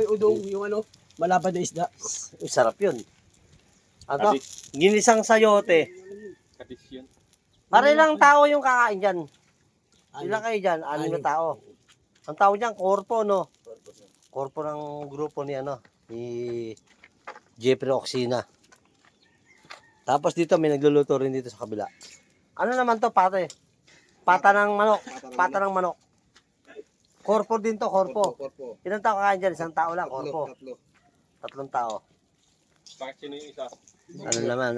Udong, yung ano, malabad na isda. Sarap yun. Ano? Ginisang sayote. Kadis yun. Para ilang tao yung kakain dyan? Ilang Ano? kayo dyan? 6 na tao. Ang tao dyan, korpo, no? Korpo ng grupo ni ano, ni Jeffrey Oxina. Tapos dito may nagluluto rin dito sa kabila. Ano naman to, pate? Pata ng manok. Pata ng manok. Korpo din to, korpo. Ilang tao kakain dyan? 1 tao lang, korpo. 3 tao. Bakit sino yung isa? Ano naman,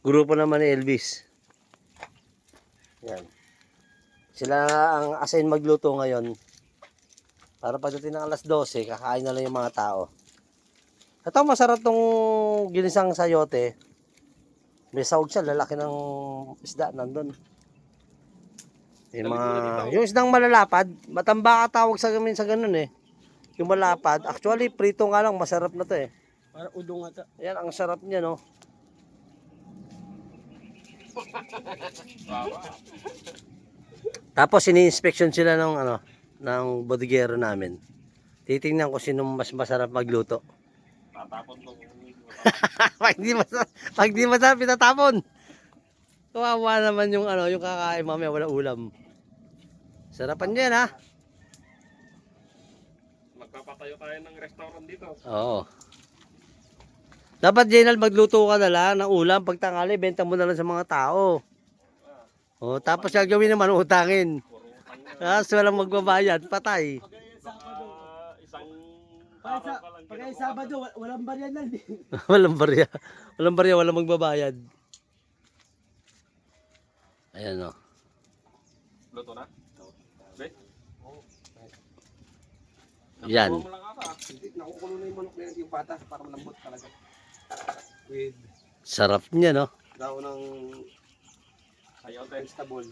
grupo naman ni Elvis. Yan. Sila ang assign magluto ngayon. Para pagdating ng alas 12, kakain na lang yung mga tao. Ito, masarap tong ginisang sayote. May sahog siya, lalaki ng isda nandun. Yung isdang malalapad, matamba ka tawag sa gamin sa ganun eh. Yung malapad, actually prito nga lang, masarap na to eh. Para udong ata. Yan, ang sarap niya no. Tapos ini-inspection sila ng ano, ng bodigero namin. Titingnan ko sino mas masarap magluto. Tatapon ko. pag di masarap itatapon. Kawawa naman yung ano, yung kakain mamaya wala ulam. Sarapan niya ha. Magpapatayo tayo ng restaurant dito. Oo. Dapat Jenal magluto ka na lang ng ulam pag tanghali, benta mo na lang sa mga tao. Oh, tapos gagawin naman utangin. Tapos walang magbabayad, patay. Isang Pag ay Sabado, walang baryan lang. Walang barya. Walang barya, walang magbabayad. Ayan o. luto na? Be? Yan. Mo lang ata. Nakukulo na yung manok na yung patas para malambot talaga. With Sarap niya no. daw ng Sayote. vegetable.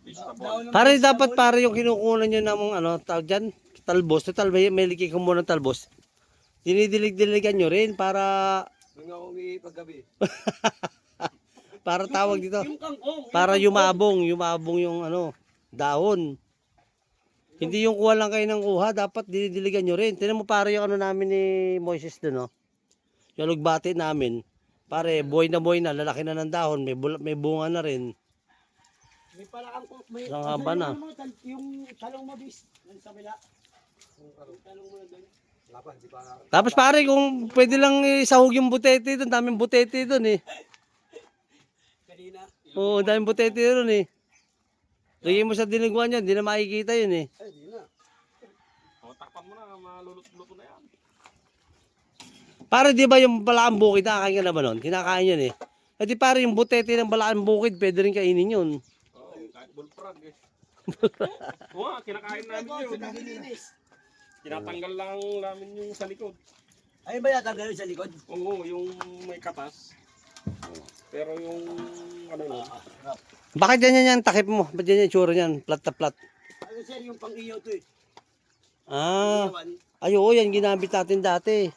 Vegetable. Pare dapat pare yung kinukunan niyo ng ano, tawag dyan, talbos. Total may liki ko muna ng talbos. Dinidilig-diligan nyo rin para Nung ako umihi paggabi. para tawag dito. Yung kangkong. Para yumabong yung ano, dahon. Hindi yung kuha lang kayo ng kuha, dapat dinidiligan nyo rin. Tinan mo pare yung ano namin ni Moises doon, no? Yung lugbati namin. Pare, buhay na, lalaki na ng dahon, may bunga na rin. May pala kangkong. May Ang haba na. Yung talong mabis. Sa bila. Yung talong mo na doon. Laban, di pa. Tapos pare, kung pwede lang isahog yung butete doon, daming butete doon eh. Kanina. Oo, daming butete doon eh. Lagyan mo sa dinigwan yan, hindi na makikita yun eh. Ay, di na. O, takpan mo na, malulot-luto na yan. Pare, di ba yung balaang bukid, nakakain ka na ba nun? Kinakain yun eh. Eh di pare, yung butete ng balaang bukid, pwede rin kainin yun. Oo, kahit bullfrog eh. Oo nga, kinakain namin yun. Tinatanggal lang namin yung sa likod. Ay ba yata gano'n sa likod? Oo, yung may katas. Pero yung ano na, Bakit ganyan yan takip mo? Bakit ganyan yung tsura niyan? Plat na plat. Ano sir, yung pang-iyo to eh. Ah, Iyawan. ay oo, yan ginamit natin dati.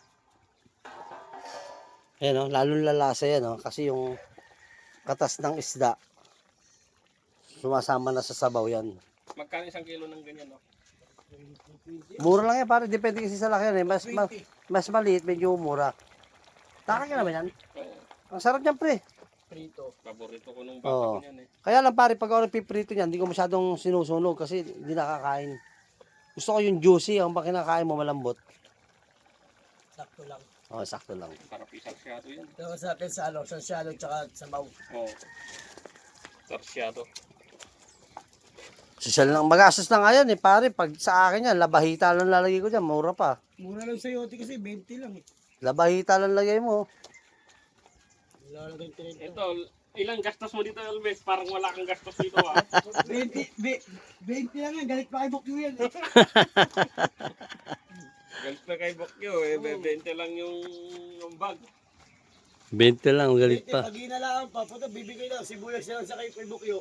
Ayan o, lalong lalasa yan o. Kasi yung katas ng isda, sumasama na sa sabaw yan. magkano 1 kilo ng ganyan, no? Mura lang yan pare, depende kasi sa laki yan eh. Mas maliit, medyo mura. Taka ka naman yan. Ang sarap niyan pre. Prito. Paborito ko nung Oo. bata ko yan eh. Kaya lang pare, pag ako nagpiprito niyan, hindi ko masyadong sinusunog kasi hindi nakakain. Gusto ko yung juicy, ang pag kinakain mo malambot. Sakto lang. Oh, sakto lang. Sarap isarsyado yan. Ito sa akin sa ano, sa shallow tsaka sa maw. Oo. Sarsyado. Social lang, magastos na nga yan eh pare, pag sa akin yan, labahita lang lalagay ko dyan, mura pa. Mura lang sa yote kasi 20 lang eh. Labahita lang lagay mo. Lalagay ko rin. Ito, ilang gastos mo dito, Elvis? Parang wala kang gastos dito ah. 20 lang yan, galit pa kay Bokyo yan eh. Galit na kay Bokyo eh, 20 lang yung bag. 20 lang, galit pa. Pag inalaan pa, puto bibigay lang, sibuyas lang sa kay Bokyo.